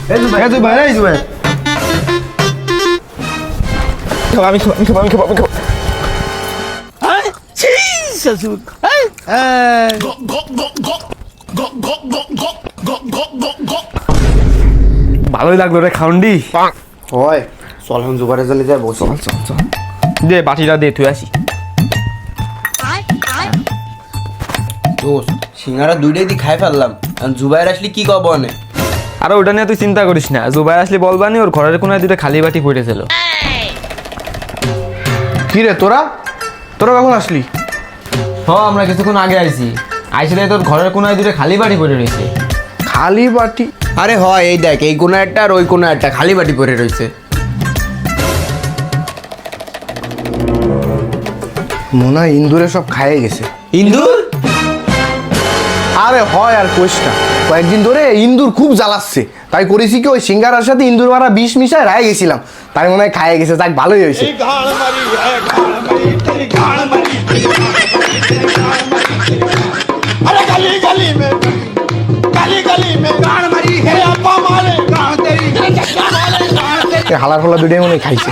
এই জুবাই আমি খাবো ভালোই লাগলো রে খাউন্ডি হয় চল এখন জুবাইরের জন্য যাই বসি। চল দে বাটিটা দে তুই আসি দোস্ত সিঙ্গারা দুইটাই দিয়ে খাই ফেললাম, জুবাইর আসলে কি কব অনে? আরে ওটা নিয়ে তুই চিন্তা করিস না, জুবাই আসলে বলবানি ওর ঘরের কোনায় দুটো খালি বাটি পড়েছিল। কি রে তোরা কখন আসলি? আমরা কিছুক্ষণ আগে আইছি, আইসলে তোর ঘরের কোনায় দুটো খালি বাটি পড়ে রয়েছে। খালি বাটি? আরে হয় এই দেখ, এই কোনা একটা আর ওই কোনা একটা খালি বাটি পড়ে রয়েছে। মনে হয় ইন্দুরে সব খাইয়ে গেছে। ইন্দুর? আরে হয় আর কোষ না, কয়েকদিন ধরে ইন্দুর খুব জ্বালাচ্ছে, তাই করেছি কি ওই সিঙ্গারার সাথে ইন্দুর মারা বিষ মিশায় রায় গেছিলাম, তাই মনে হয় খাইয়ে গেছে, যাক ভালোই হয়েছে। হালার ফলা দুটাই মনে হয় খাইছে।